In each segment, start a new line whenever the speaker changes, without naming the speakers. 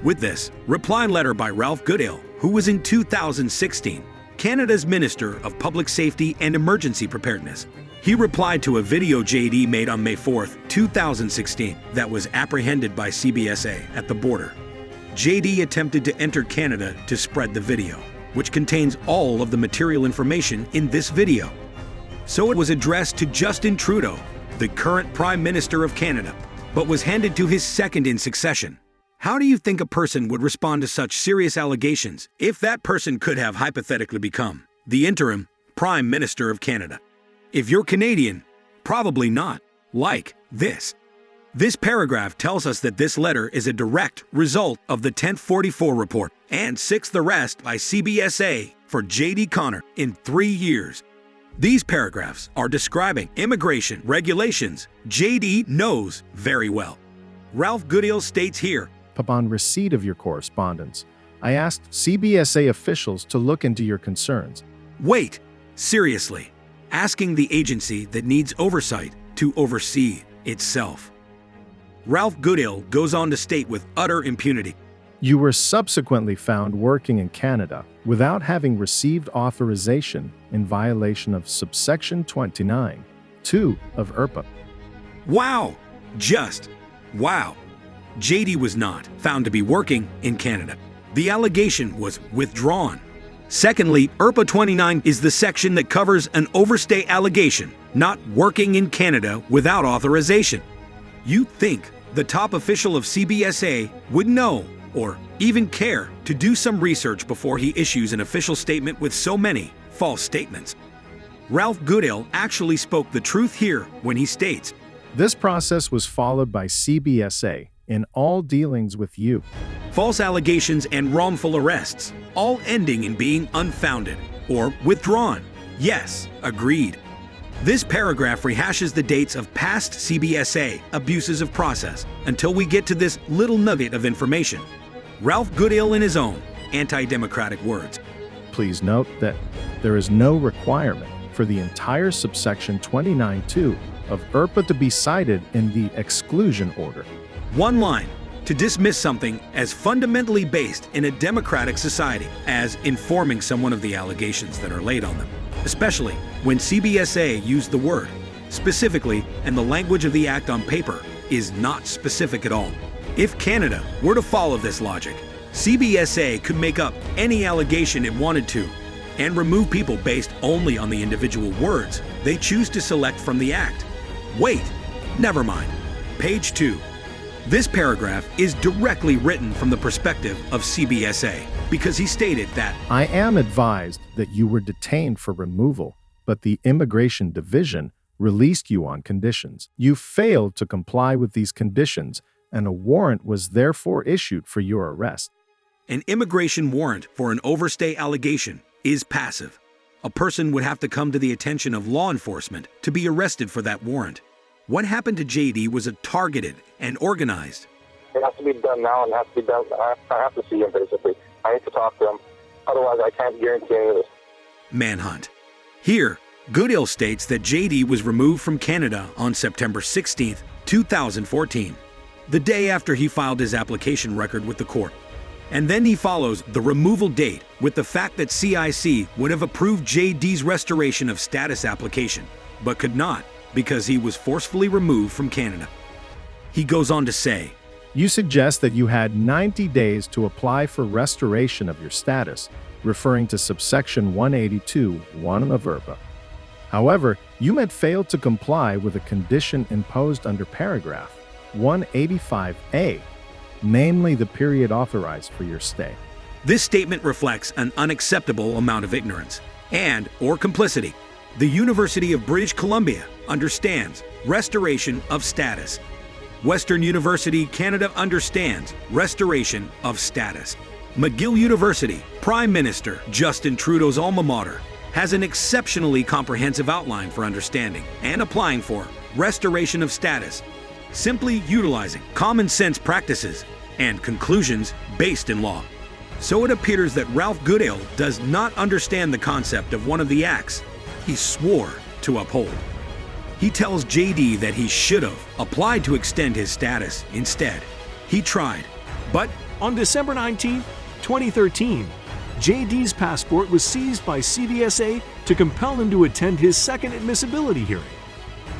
With this reply letter by Ralph Goodale, who was in 2016 Canada's Minister of Public Safety and Emergency Preparedness. He replied to a video JD made on May 4, 2016 that was apprehended by CBSA at the border. JD attempted to enter Canada to spread the video, which contains all of the material information in this video. So it was addressed to Justin Trudeau, the current Prime Minister of Canada, but was handed to his second in succession. How do you think a person would respond to such serious allegations if that person could have hypothetically become the interim Prime Minister of Canada? If you're Canadian, probably not. Like this. This paragraph tells us that this letter is a direct result of the 1044 report and 6th arrest by CBSA for J.D. Connor in 3 years. These paragraphs are describing immigration regulations J.D. knows very well. Ralph Goodale states here,
Upon receipt of your correspondence, I asked CBSA officials to look into your concerns.
Wait, seriously, asking the agency that needs oversight to oversee itself. Ralph Goodale goes on to state with utter impunity,
You were subsequently found working in Canada without having received authorization in violation of subsection 29(2) of IRPA.
Wow! Just wow! JD was not found to be working in Canada. The allegation was withdrawn. Secondly, IRPA 29 is the section that covers an overstay allegation, not working in Canada without authorization. You'd think the top official of CBSA would know or even care to do some research before he issues an official statement with so many false statements. Ralph Goodale actually spoke the truth here when he states,
This process was followed by CBSA in all dealings with you.
False allegations and wrongful arrests, all ending in being unfounded or withdrawn. Yes, agreed. This paragraph rehashes the dates of past CBSA abuses of process until we get to this little nugget of information. Ralph Goodale in his own anti-democratic words.
Please note that there is no requirement for the entire subsection 29(2) of IRPA to be cited in the exclusion order.
One line to dismiss something as fundamentally based in a democratic society as informing someone of the allegations that are laid on them, especially when CBSA used the word specifically and the language of the act on paper is not specific at all. If Canada were to follow this logic, CBSA could make up any allegation it wanted to and remove people based only on the individual words they choose to select from the act. Wait, never mind. Page 2. This paragraph is directly written from the perspective of CBSA because he stated that,
I am advised that you were detained for removal, but the Immigration Division released you on conditions. You failed to comply with these conditions, and a warrant was therefore issued for your arrest.
An immigration warrant for an overstay allegation is passive. A person would have to come to the attention of law enforcement to be arrested for that warrant. What happened to JD was a targeted and organized.
It has to be done now, and it has to be done. I have to see him, basically. I need to talk to him. Otherwise, I can't guarantee any of this.
Manhunt. Here, Goodale states that JD was removed from Canada on September 16, 2014, the day after he filed his application record with the court. And then he follows the removal date with the fact that CIC would have approved JD's restoration of status application, but could not because he was forcefully removed from Canada. He goes on to say,
You suggest that you had 90 days to apply for restoration of your status, referring to subsection 182(1) of IRPA. However, you had failed to comply with a condition imposed under paragraph 185A, namely the period authorized for your stay.
This statement reflects an unacceptable amount of ignorance and or complicity. The University of British Columbia understands restoration of status. Western University Canada understands restoration of status. McGill University, Prime Minister Justin Trudeau's alma mater, has an exceptionally comprehensive outline for understanding and applying for restoration of status, simply utilizing common sense practices and conclusions based in law. So it appears that Ralph Goodale does not understand the concept of one of the acts he swore to uphold. He tells JD that he should have applied to extend his status instead. He tried, but
On December 19, 2013, JD's passport was seized by CBSA to compel him to attend his second admissibility hearing.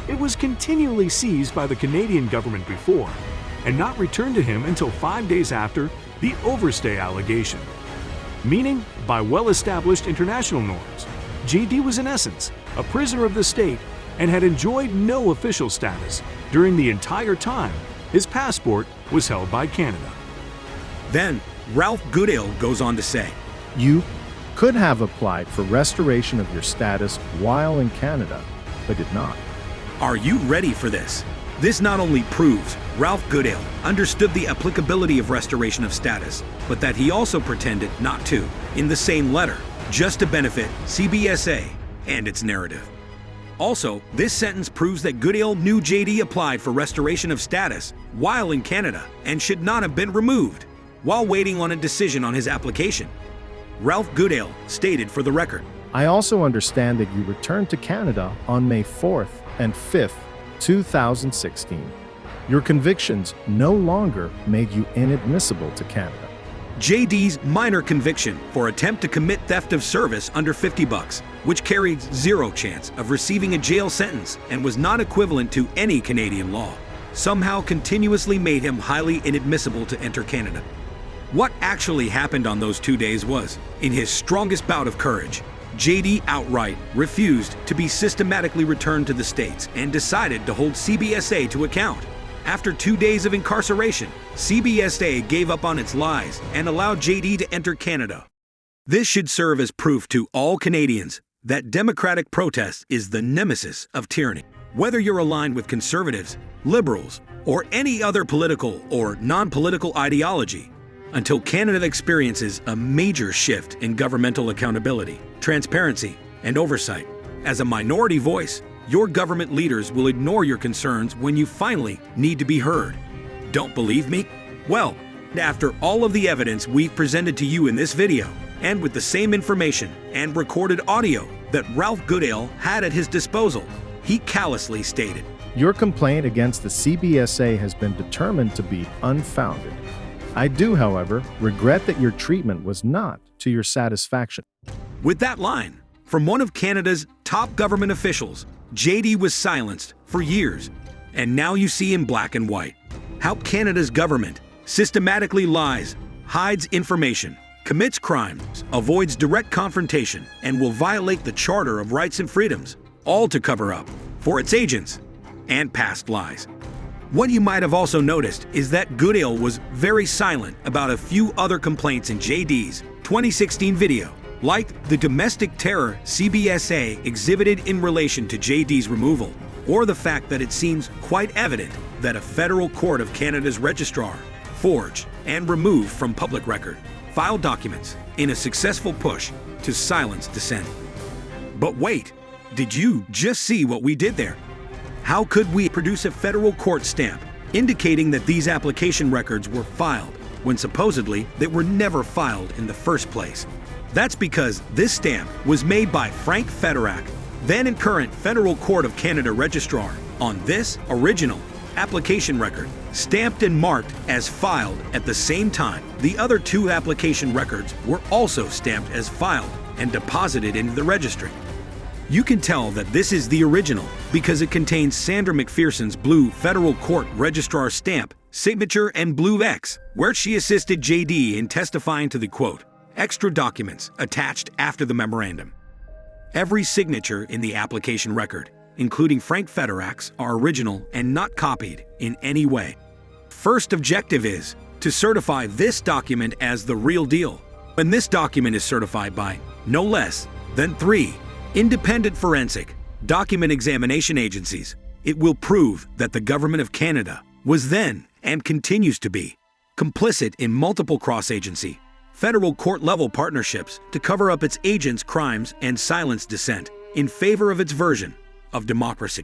It was continually seized by the Canadian government before, and not returned to him until 5 days after the overstay allegation. Meaning, by well-established international norms, JD was in essence a prisoner of the state and had enjoyed no official status during the entire time his passport was held by Canada.
Then, Ralph Goodale goes on to say,
You could have applied for restoration of your status while in Canada, but did not.
Are you ready for this? This not only proves Ralph Goodale understood the applicability of restoration of status, but that he also pretended not to, in the same letter, just to benefit CBSA and its narrative. Also, this sentence proves that Goodale knew JD applied for restoration of status while in Canada and should not have been removed while waiting on a decision on his application. Ralph Goodale stated for the record,
I also understand that you returned to Canada on May 4th and 5th, 2016. Your convictions no longer made you inadmissible to Canada.
JD's minor conviction for attempt to commit theft of service under $50, which carried zero chance of receiving a jail sentence and was not equivalent to any Canadian law, somehow continuously made him highly inadmissible to enter Canada. What actually happened on those 2 days was, in his strongest bout of courage, JD outright refused to be systematically returned to the States and decided to hold CBSA to account. After 2 days of incarceration, CBSA gave up on its lies and allowed JD to enter Canada. This should serve as proof to all Canadians that democratic protest is the nemesis of tyranny. Whether you're aligned with conservatives, liberals, or any other political or non-political ideology, until Canada experiences a major shift in governmental accountability, transparency, and oversight. As a minority voice, your government leaders will ignore your concerns when you finally need to be heard. Don't believe me? Well, after all of the evidence we've presented to you in this video, and with the same information and recorded audio that Ralph Goodale had at his disposal, he callously stated,
Your complaint against the CBSA has been determined to be unfounded. I do, however, regret that your treatment was not to your satisfaction.
With that line, from one of Canada's top government officials, JD was silenced for years, and now you see in black and white how Canada's government systematically lies, hides information, commits crimes, avoids direct confrontation, and will violate the Charter of Rights and Freedoms, all to cover up for its agents and past lies. What you might have also noticed is that Goodale was very silent about a few other complaints in JD's 2016 video, like the domestic terror CBSA exhibited in relation to JD's removal, or the fact that it seems quite evident that a federal court of Canada's registrar forged and removed from public record filed documents in a successful push to silence dissent. But wait, did you just see what we did there? How could we produce a federal court stamp indicating that these application records were filed when supposedly they were never filed in the first place? That's because this stamp was made by Frank Federac, then and current Federal Court of Canada Registrar, on this original application record, stamped and marked as filed at the same time the other two application records were also stamped as filed and deposited into the registry. You can tell that this is the original because it contains Sandra McPherson's blue Federal Court Registrar stamp, signature, and blue X, where she assisted JD in testifying to the quote, extra documents attached after the memorandum. Every signature in the application record, including Frank Federac's, are original and not copied in any way. First objective is to certify this document as the real deal. When this document is certified by no less than 3 independent forensic document examination agencies, it will prove that the Government of Canada was then, and continues to be, complicit in multiple cross-agency, federal court-level partnerships to cover up its agents' crimes and silence dissent in favor of its version of democracy.